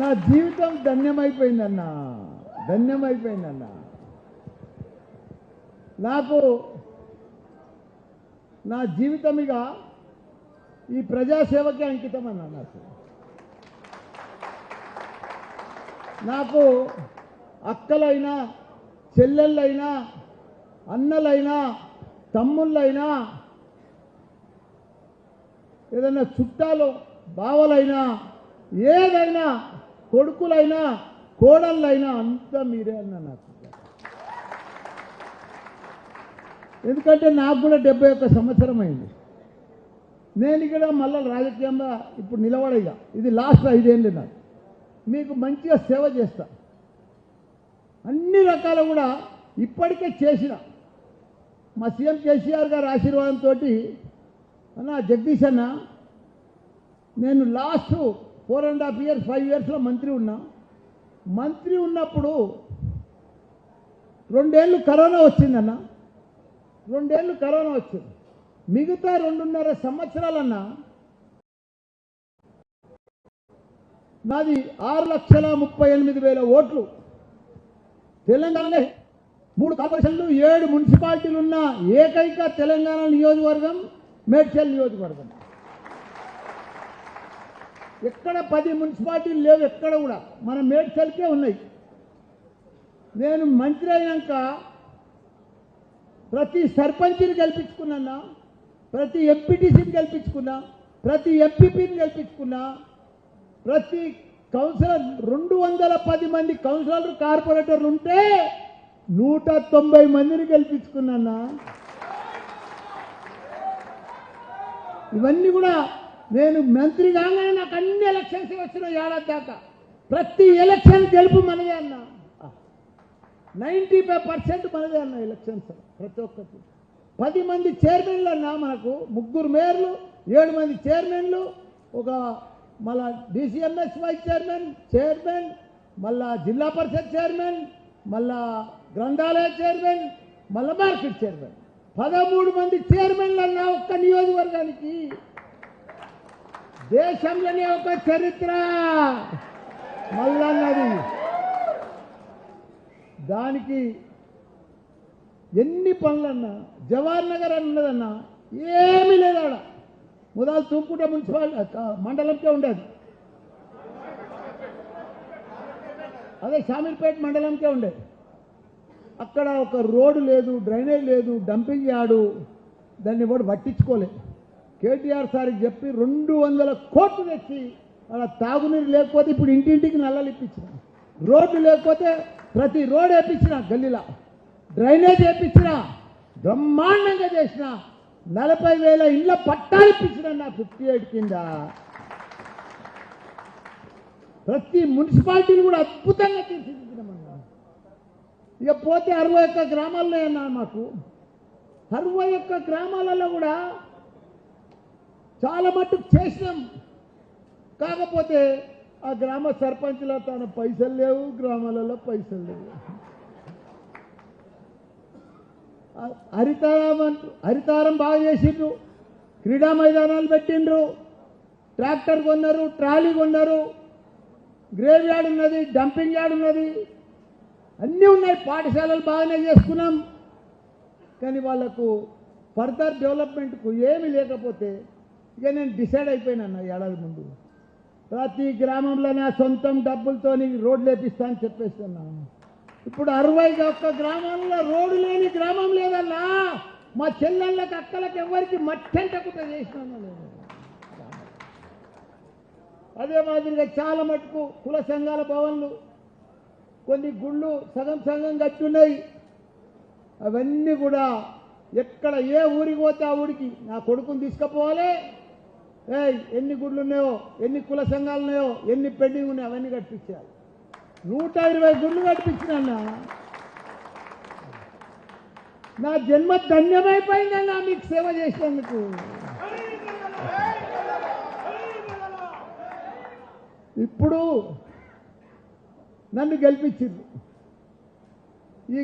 నా జీవితం ధన్యమైపోయిందన్నా, ధన్యమైపోయిందన్నా. నాకు నా జీవితం ఇక ఈ ప్రజాసేవకే అంకితం అన్నా. నాకు అక్కలైనా చెల్లెళ్ళైనా అన్నలైనా తమ్ముళ్ళైనా ఏదైనా చుట్టాలు బావలైనా ఏదైనా కొడుకులైనా కోడళ్ళైనా అంతా మీరే అన్న నాకు. ఎందుకంటే నాకు కూడా 71 సంవత్సరం అయింది. నేను ఇక్కడ మళ్ళీ రాజకీయంగా ఇప్పుడు నిలబడేగా ఇది లాస్ట్ 5 ఏళ్ళు. నాకు మీకు మంచిగా సేవ చేస్తా, అన్ని రకాల కూడా ఇప్పటికే చేసిన. మా సీఎం కేసీఆర్ గారి ఆశీర్వాదంతో అన్న జగదీష్ అన్న నేను లాస్ట్ 4.5 years 5 yearsలో మంత్రి ఉన్నా. మంత్రి ఉన్నప్పుడు 2 ఏళ్ళు కరోనా వచ్చిందన్న, 2 ఏళ్ళు కరోనా వచ్చింది. మిగతా 2.5 సంవత్సరాలన్నా నాది 6,38,000 ఓట్లు. తెలంగాణలో 3 కార్పొరేషన్లు 7 మున్సిపాలిటీలు ఉన్న ఏకైక తెలంగాణ నియోజకవర్గం మేడ్చల్ నియోజకవర్గం. ఎక్కడ 10 మున్సిపాలిటీలు లేవు, ఎక్కడ కూడా మన మేడ్చల్కే ఉన్నాయి. నేను మంత్రి అయినాక ప్రతి సర్పంచ్ని గెలిపించుకున్నా, ప్రతి ఎంపీటీసీని గెలిపించుకున్నా, ప్రతి ఎంపీపీని గెలిపించుకున్నా, ప్రతి కౌన్సిలర్ 210 మంది కౌన్సిలర్లు కార్పొరేటర్లు ఉంటే 190 మందిని గెలిపించుకున్నా. ఇవన్నీ కూడా నేను మంత్రి కాగానే నాకు అన్ని ఎలక్షన్స్ వచ్చిన ఏడాది దాకా ప్రతి ఎలక్షన్ గెలుపు మనదే అన్న. 95% మనదే అన్న ఎలక్షన్స్ ప్రతి ఒక్కటి. 10 మంది చైర్మన్లు అన్నా, మనకు 3 మేయర్లు 7 మంది చైర్మన్లు, ఒక మళ్ళా డిసిఎంఎస్ వైస్ చైర్మన్, మళ్ళా జిల్లా పరిషత్ చైర్మన్, మళ్ళా గ్రంథాలయ చైర్మన్, మళ్ళా మార్కెట్ చైర్మన్. 13 మంది చైర్మన్లు అన్నా ఒక్క నియోజకవర్గానికి. దేశంలోనే ఒక చరిత్ర మళ్ళన్నది. దానికి ఎన్ని పనులన్నా, జవహర్ నగర్ అని ఉన్నదన్నా ఏమీ లేదు ఆడ. మొదలు తూపుకుంట మున్సిపాలిటీ మండలంకే ఉండేది, అదే షామీర్పేట మండలంకే ఉండేది. అక్కడ ఒక రోడ్డు లేదు, డ్రైనేజ్ లేదు, డంపింగ్ యార్డు, దాన్ని కూడా పట్టించుకోలేదు. కేటీఆర్ సార్కి చెప్పి 200 కోట్లు తెచ్చి అలా తాగునీరు లేకపోతే ఇప్పుడు ఇంటింటికి నల్లలు ఇప్పించిన, రోడ్డు లేకపోతే ప్రతి రోడ్ వేయించిన, గల్లీలా డ్రైనేజ్ వేయించిన, బ్రహ్మాండంగా చేసిన, 40,000 ఇళ్ళ పట్టాలు ఇప్పించిన నా 58 కింద. ప్రతి మున్సిపాలిటీని కూడా అద్భుతంగా తీర్చిదిద్దినామన్నా. ఇక పోతే 61 గ్రామాల్లో అన్నా మాకు. 61 గ్రామాలలో కూడా చాలా మట్టుకు చేసినాం. కాకపోతే ఆ గ్రామ సర్పంచ్లో తన పైసలు లేవు, గ్రామాలలో పైసలు లేవు. హరితారం బాగా చేసిండ్రు, క్రీడా మైదానాలు పెట్టిండ్రు, ట్రాక్టర్ కొన్నారు, ట్రాలీ కొన్నారు, గ్రేవ్ యార్డ్ ఉన్నది, డంపింగ్ యార్డ్ ఉన్నది, అన్నీ ఉన్నాయి. పాఠశాలలు బాగానే చేసుకున్నాం. కానీ వాళ్ళకు ఫర్దర్ డెవలప్మెంట్కు ఏమీ లేకపోతే ఇక నేను డిసైడ్ అయిపోయినా ఏడాది ముందు ప్రతి గ్రామంలో నా సొంతం డబ్బులతో రోడ్లు వేపిస్తా అని చెప్పేస్తున్నాను. ఇప్పుడు 61 గ్రామాల్లో రోడ్డు లేని గ్రామం లేదన్నా. మా చెల్లెళ్ళకి అక్కలకి ఎవరికి మట్టంటకుండా చేసినాను లేదు. అదే మాదిరిగా చాలా మటుకు కుల సంఘాల భవన్లు, కొన్ని గుళ్ళు సగం సగం కట్టున్నాయి. అవన్నీ కూడా ఎక్కడ ఏ ఊరికి పోతే ఆ ఊరికి నా కొడుకుని తీసుకుపోవాలి. ఎన్ని గుళ్ళు ఉన్నాయో, ఎన్ని కుల సంఘాలు ఉన్నాయో, ఎన్ని పెండింగ్ ఉన్నాయో అవన్నీ కట్టించాలి. 120 గుళ్ళు కట్టించినా. నా జన్మ ధన్యమైపోయిందన్నా మీకు సేవ చేసినందుకు. ఇప్పుడు నన్ను గెలిపించింది.